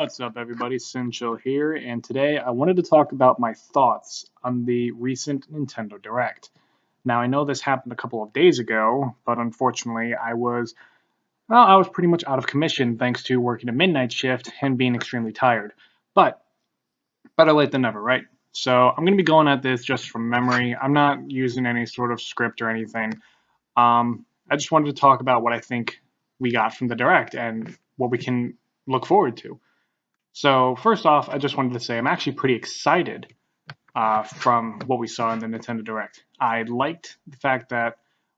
What's up, everybody? Sinchill here, and today I wanted to talk about my thoughts on the recent Nintendo Direct. Now, I know this happened a couple of days ago, but unfortunately, I was pretty much out of commission thanks to working a midnight shift and being extremely tired. But better late than never, right? So I'm going to be going at this just from memory. I'm not using any sort of script or anything. I just wanted to talk about what I think we got from the Direct and what we can look forward to. So first off, I just wanted to say I'm actually pretty excited from what we saw in the Nintendo Direct. I liked the fact that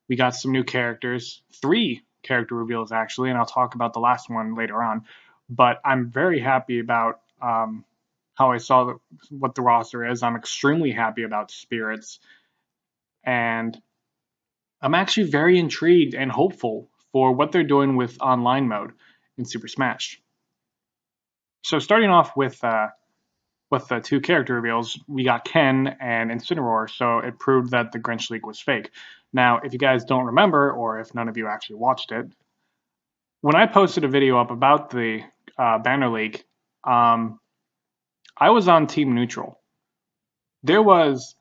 we got some new characters, three character reveals actually, and I'll talk about the last one later on. But I'm very happy about how I saw what the roster is. I'm extremely happy about Spirits, and I'm actually very intrigued and hopeful for what they're doing with online mode in Super Smash. So starting off with the two character reveals, we got Ken and Incineroar, so it proved that the Grinch leak was fake. Now, if you guys don't remember, or if none of you actually watched it, when I posted a video up about the banner leak, um, I was on Team Neutral. There was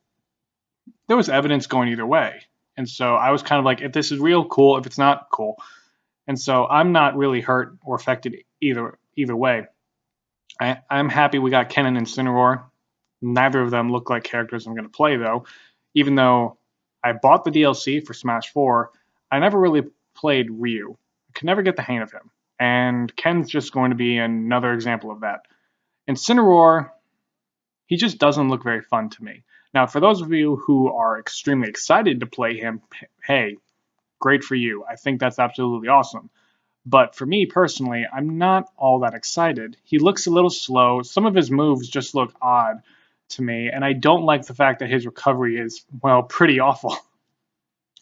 evidence going either way, and so I was kind of like, if this is real, cool. If it's not, cool. And so I'm not really hurt or affected either way. I'm happy we got Ken and Incineroar. Neither of them look like characters I'm going to play, though. Even though I bought the DLC for Smash 4, I never really played Ryu. I could never get the hang of him. And Ken's just going to be another example of that. Incineroar, he just doesn't look very fun to me. Now, for those of you who are extremely excited to play him, hey, great for you. I think that's absolutely awesome. But for me personally, I'm not all that excited. He looks a little slow. Some of his moves just look odd to me, and I don't like the fact that his recovery is, well, pretty awful.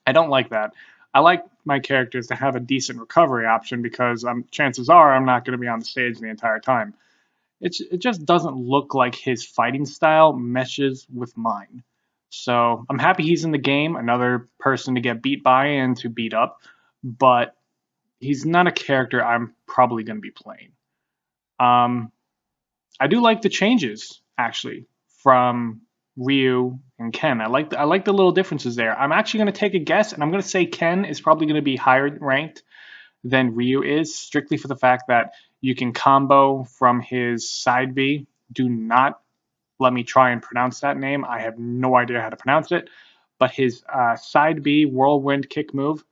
I don't like that. I like my characters to have a decent recovery option because chances are I'm not going to be on the stage the entire time. It just doesn't look like his fighting style meshes with mine. So I'm happy he's in the game, another person to get beat by and to beat up, but he's not a character I'm probably going to be playing. Um, I do like the changes actually from Ryu and Ken. I like the little differences there. I'm actually going to take a guess, and I'm going to say Ken is probably going to be higher ranked than Ryu is, strictly for the fact that you can combo from his side B. Do not let me try and pronounce that name. I have no idea how to pronounce it. But his side B whirlwind kick move,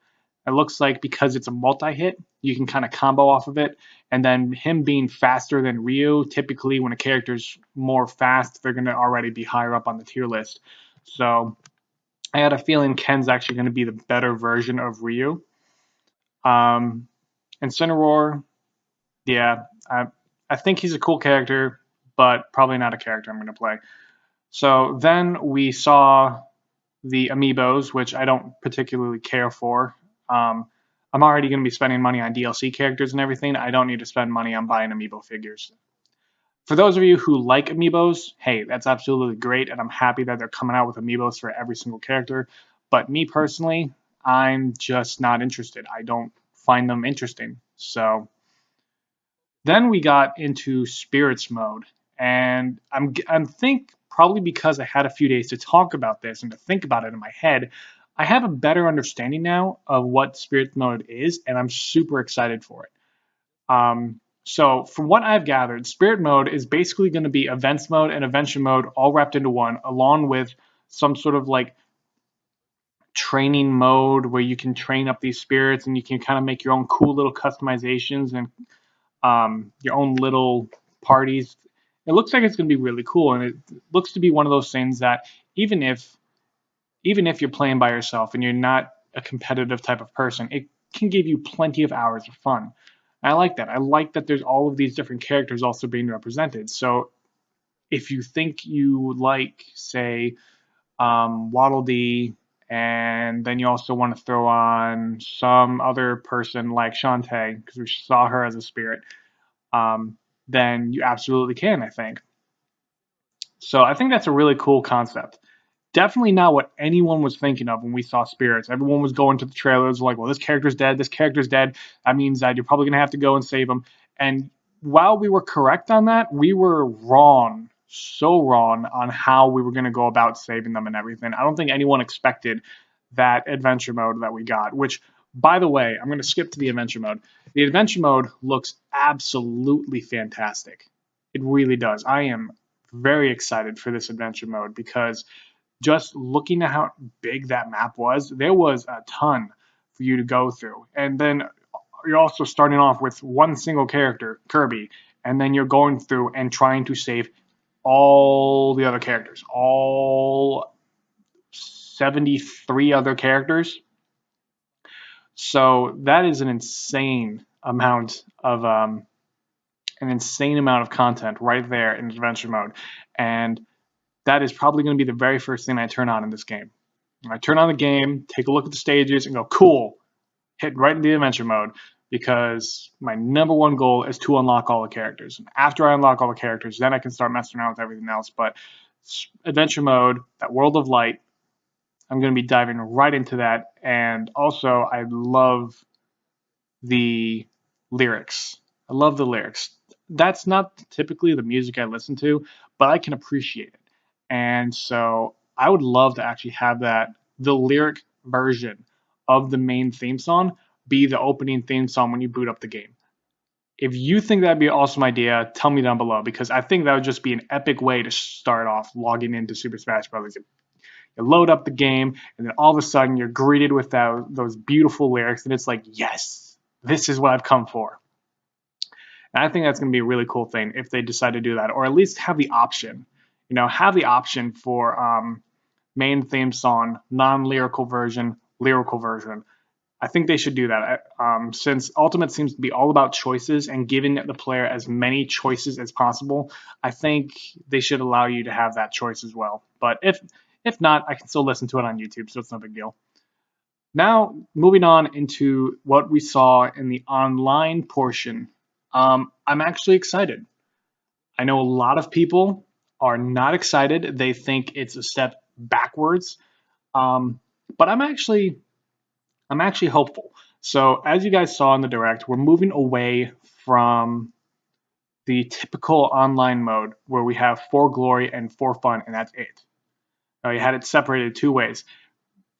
it looks like because it's a multi-hit, you can kind of combo off of it. And then him being faster than Ryu, typically when a character's more fast, they're going to already be higher up on the tier list. So I had a feeling Ken's actually going to be the better version of Ryu. Um, Incineroar, yeah, I think he's a cool character, but probably not a character I'm going to play. So then we saw the amiibos, which I don't particularly care for. Um, I'm already going to be spending money on DLC characters and everything. I don't need to spend money on buying amiibo figures. For those of you who like amiibos, hey, that's absolutely great, and I'm happy that they're coming out with amiibos for every single character. But me personally, I'm just not interested. I don't find them interesting. So then we got into spirits mode, and I'm think probably because I had a few days to talk about this and to think about it in my head, I have a better understanding now of what spirit mode is, and I'm super excited for it. So from what I've gathered, spirit mode is basically going to be events mode and adventure mode all wrapped into one, along with some sort of like training mode where you can train up these spirits and you can kind of make your own cool little customizations and your own little parties. It looks like it's going to be really cool, and it looks to be one of those things that even if you're playing by yourself and you're not a competitive type of person, it can give you plenty of hours of fun. I like that. I like that there's all of these different characters also being represented. So if you think you like, say, Waddle Dee, and then you also want to throw on some other person like Shantae, because we saw her as a spirit, um, then you absolutely can, I think. So I think that's a really cool concept. Definitely not what anyone was thinking of when we saw Spirits. Everyone was going to the trailers like, well, this character's dead, this character's dead. That means that you're probably going to have to go and save him. And while we were correct on that, we were wrong, so wrong on how we were going to go about saving them and everything. I don't think anyone expected that adventure mode that we got, which, by the way, I'm going to skip to the adventure mode. The adventure mode looks absolutely fantastic. It really does. I am very excited for this adventure mode because just looking at how big that map was, there was a ton for you to go through. And then you're also starting off with one single character, Kirby, and then you're going through and trying to save all the other characters, all 73 other characters. So that is an insane amount of content right there in adventure mode, and that is probably going to be the very first thing I turn on in this game. I turn on the game, take a look at the stages, and go, cool, hit right into the adventure mode because my number one goal is to unlock all the characters. And after I unlock all the characters, then I can start messing around with everything else. But adventure mode, that world of light, I'm going to be diving right into that. And also, I love the lyrics. I love the lyrics. That's not typically the music I listen to, but I can appreciate it. And so I would love to actually have the lyric version of the main theme song be the opening theme song when you boot up the game. If you think that'd be an awesome idea, tell me down below because I think that would just be an epic way to start off logging into Super Smash Bros. You load up the game, and then all of a sudden you're greeted with those beautiful lyrics, and it's like, yes, this is what I've come for. And I think that's going to be a really cool thing if they decide to do that, or at least have the option. Have the option for main theme song, non-lyrical version, lyrical version. I think they should do that since Ultimate seems to be all about choices and giving the player as many choices as possible. I think they should allow you to have that choice as well. But if not, I can still listen to it on YouTube, so it's no big deal. Now, moving on into what we saw in the online portion, I'm actually excited. I know a lot of people are not excited. They think it's a step backwards, but I'm actually hopeful. So, as you guys saw in the direct, we're moving away from the typical online mode where we have for glory and for fun, and that's it. Now, you had it separated two ways: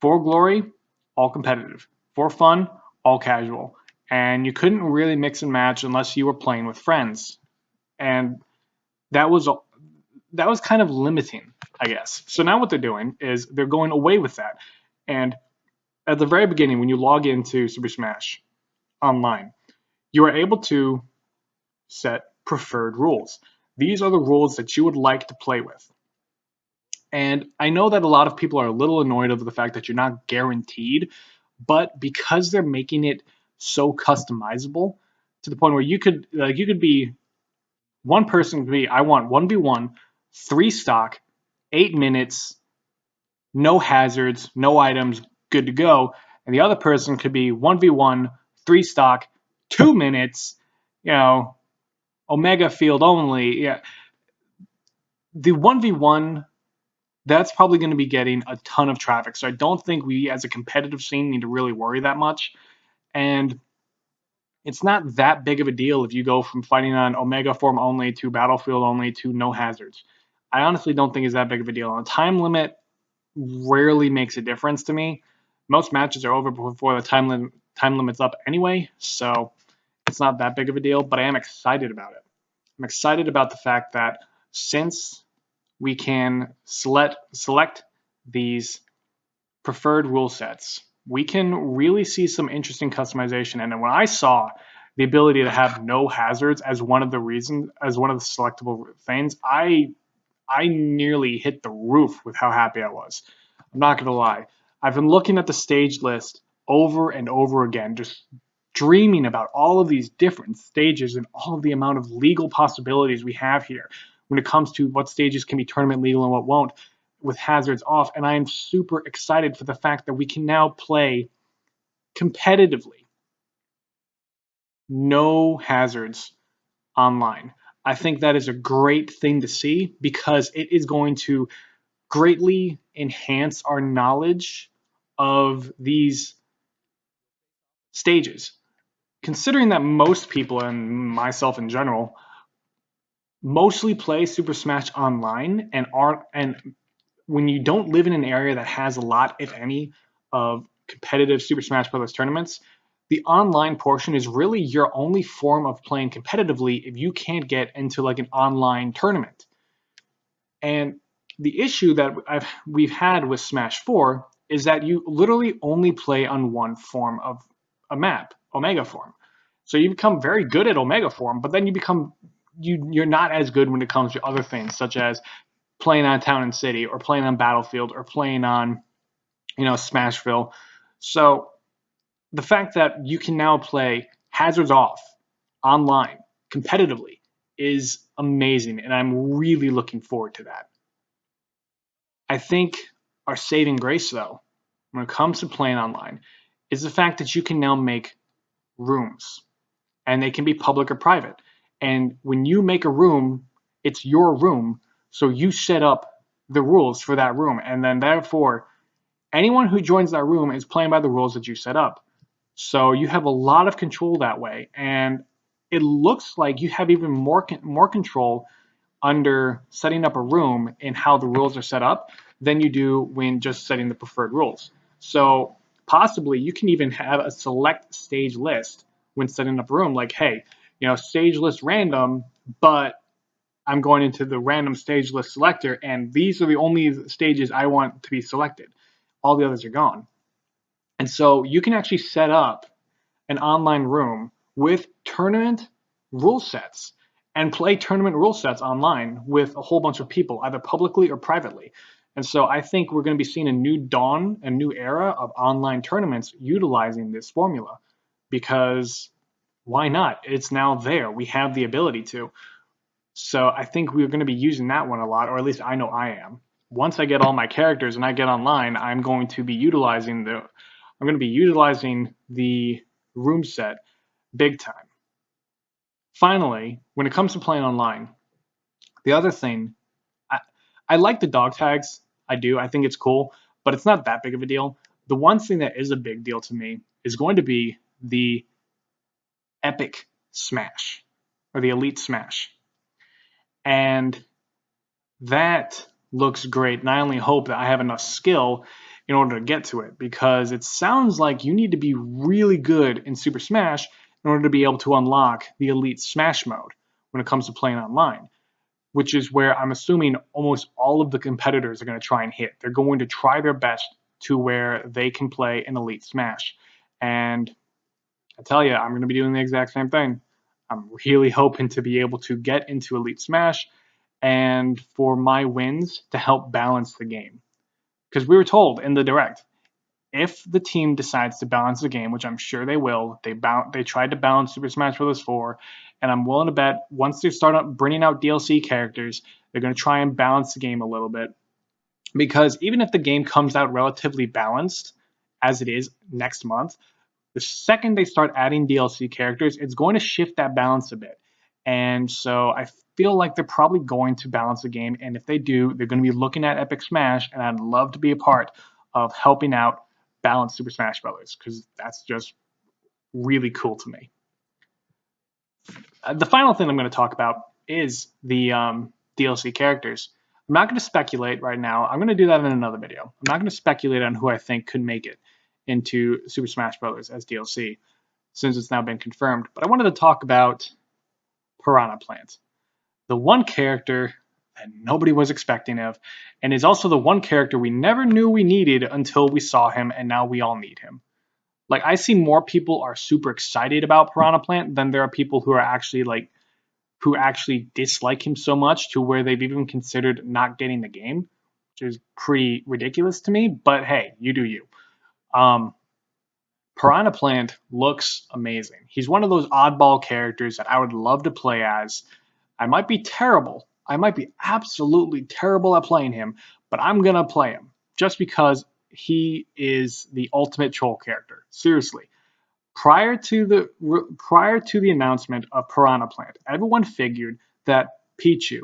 for glory, all competitive; for fun, all casual. And you couldn't really mix and match unless you were playing with friends. And that was kind of limiting, I guess. So now what they're doing is they're going away with that. And at the very beginning, when you log into Super Smash Online, you are able to set preferred rules. These are the rules that you would like to play with. And I know that a lot of people are a little annoyed over the fact that you're not guaranteed, but because they're making it so customizable to the point where you could be one person could be, I want 1v1, 3 stock, 8 minutes, no hazards, no items, good to go. And the other person could be 1v1, 3 stock, 2 minutes, Omega field only. Yeah. The 1v1, that's probably going to be getting a ton of traffic. So I don't think we as a competitive scene need to really worry that much. And it's not that big of a deal if you go from fighting on Omega form only to Battlefield only to no hazards. I honestly don't think it's that big of a deal. And the time limit rarely makes a difference to me. Most matches are over before the time limit's up anyway, so it's not that big of a deal, but I am excited about it. I'm excited about the fact that since we can select these preferred rule sets, we can really see some interesting customization. And when I saw the ability to have no hazards as one of the selectable things, I nearly hit the roof with how happy I was. I'm not gonna lie. I've been looking at the stage list over and over again, just dreaming about all of these different stages and all of the amount of legal possibilities we have here when it comes to what stages can be tournament legal and what won't, with hazards off. And I am super excited for the fact that we can now play competitively, no hazards online. I think that is a great thing to see because it is going to greatly enhance our knowledge of these stages. considering that most people, and myself in general, mostly play Super Smash online and aren't, and when you don't live in an area that has a lot, if any, of competitive Super Smash Bros. Tournaments, the online portion is really your only form of playing competitively if you can't get into like an online tournament. And the issue that we've had with Smash 4 is that you literally only play on one form of a map, Omega form. So you become very good at Omega form, but then you're not as good when it comes to other things such as playing on Town and City or playing on Battlefield or playing on Smashville. So the fact that you can now play Hazards Off online competitively is amazing, and I'm really looking forward to that. I think our saving grace, though, when it comes to playing online, is the fact that you can now make rooms, and they can be public or private. And when you make a room, it's your room, so you set up the rules for that room, and then therefore, anyone who joins that room is playing by the rules that you set up. So you have a lot of control that way, and it looks like you have even more control under setting up a room and how the rules are set up than you do when just setting the preferred rules. So possibly you can even have a select stage list when setting up a room, like, hey, stage list random, but I'm going into the random stage list selector, and these are the only stages I want to be selected. All the others are gone. And so you can actually set up an online room with tournament rule sets and play tournament rule sets online with a whole bunch of people, either publicly or privately. And so I think we're going to be seeing a new dawn, a new era of online tournaments utilizing this formula because why not? It's now there. We have the ability to. So I think we're going to be using that one a lot, or at least I know I am. Once I get all my characters and I get online, I'm going to be utilizing the room set big time. Finally, when it comes to playing online, the other thing, I, I like the dog tags. I do. I think it's cool, but it's not that big of a deal. The one thing that is a big deal to me is going to be the Epic Smash or the Elite Smash. And that looks great. And I only hope that I have enough skill in order to get to it because it sounds like you need to be really good in Super Smash in order to be able to unlock the Elite Smash mode when it comes to playing online, which is where I'm assuming almost all of the competitors are going to try and hit. They're going to try their best to where they can play an Elite Smash. And I tell you, I'm going to be doing the exact same thing. I'm really hoping to be able to get into Elite Smash and for my wins to help balance the game. Because we were told in the direct, if the team decides to balance the game, which I'm sure they will, they tried to balance Super Smash Bros. 4, and I'm willing to bet once they start up bringing out DLC characters, they're going to try and balance the game a little bit. Because even if the game comes out relatively balanced, as it is next month, the second they start adding DLC characters, it's going to shift that balance a bit. And so I feel like they're probably going to balance the game. And if they do, they're going to be looking at Epic Smash. And I'd love to be a part of helping out balance Super Smash Bros. Because that's just really cool to me. The final thing I'm going to talk about is the DLC characters. I'm not going to speculate right now. I'm going to do that in another video. I'm not going to speculate on who I think could make it into Super Smash Bros. As DLC, since it's now been confirmed. But I wanted to talk about Piranha Plant, the one character that nobody was expecting of, and is also the one character we never knew we needed until we saw him, and now we all need him. Like, I see more people are super excited about Piranha Plant than there are people who are who actually dislike him so much to where they've even considered not getting the game, which is pretty ridiculous to me. But hey, you do you. Um, Piranha Plant looks amazing. He's one of those oddball characters that I would love to play as. I might be terrible. I might be absolutely terrible at playing him, but I'm going to play him just because he is the ultimate troll character. Seriously. Prior to the announcement of Piranha Plant, everyone figured that Pichu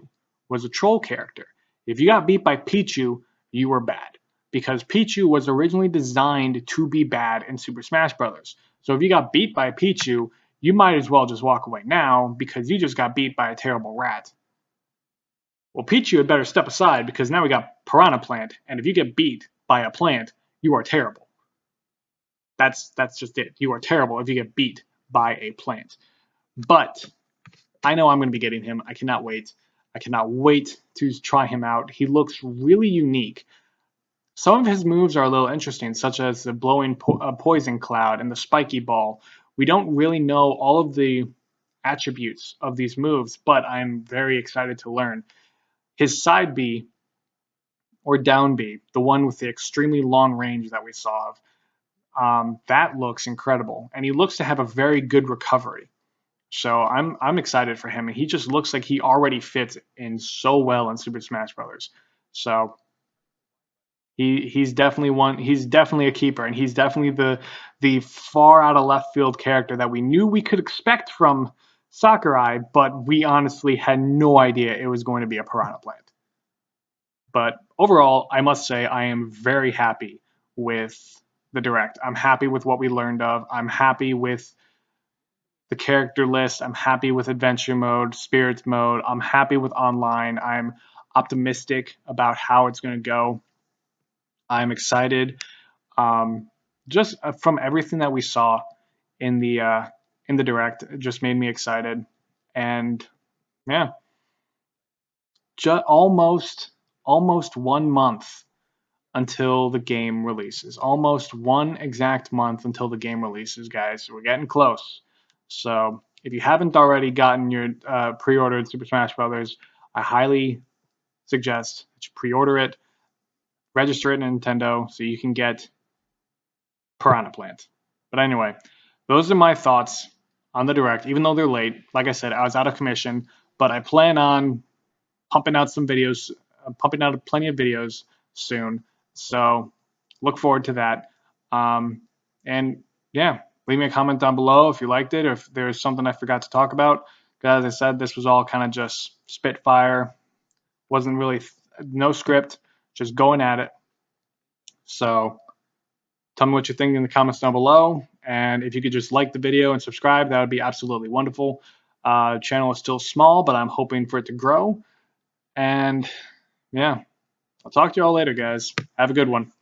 was a troll character. If you got beat by Pichu, you were bad because Pichu was originally designed to be bad in Super Smash Bros. So if you got beat by Pichu, you might as well just walk away now because you just got beat by a terrible rat. Well, Pichu had better step aside because now we got Piranha Plant, and if you get beat by a plant, you are terrible. That's just it. You are terrible if you get beat by a plant. But I know I'm going to be getting him. I cannot wait. I cannot wait to try him out. He looks really unique. Some of his moves are a little interesting, such as the blowing poison cloud and the spiky ball. We don't really know all of the attributes of these moves, but I'm very excited to learn. His side B or down B, the one with the extremely long range that we saw of, that looks incredible, and he looks to have a very good recovery. So I'm excited for him, and he just looks like he already fits in so well in Super Smash Brothers. So he's definitely one. He's definitely a keeper, and he's definitely the far out of left field character that we knew we could expect from Sakurai, but we honestly had no idea it was going to be a Piranha Plant. But overall, I must say I am very happy with the direct. I'm happy with what we learned of. I'm happy with the character list. I'm happy with adventure mode, spirits mode. I'm happy with online. I'm optimistic about how it's going to go. I'm excited. Just from everything that we saw in the direct, it just made me excited. And yeah, almost 1 month until the game releases. Almost one exact month until the game releases, guys. We're getting close. So if you haven't already gotten your pre-ordered Super Smash Brothers, I highly suggest that you pre-order it, register it in Nintendo so you can get Piranha Plant. But anyway, those are my thoughts on the Direct. Even though they're late, like I said, I was out of commission, but I plan on pumping out some videos, pumping out plenty of videos soon. So look forward to that. And yeah, leave me a comment down below if you liked it or if there's something I forgot to talk about. As I said, this was all kind of just spitfire. Wasn't really no script, just going at it. So tell me what you think in the comments down below. And if you could just like the video and subscribe, that would be absolutely wonderful. Channel is still small, but I'm hoping for it to grow. And yeah, I'll talk to you all later, guys. Have a good one.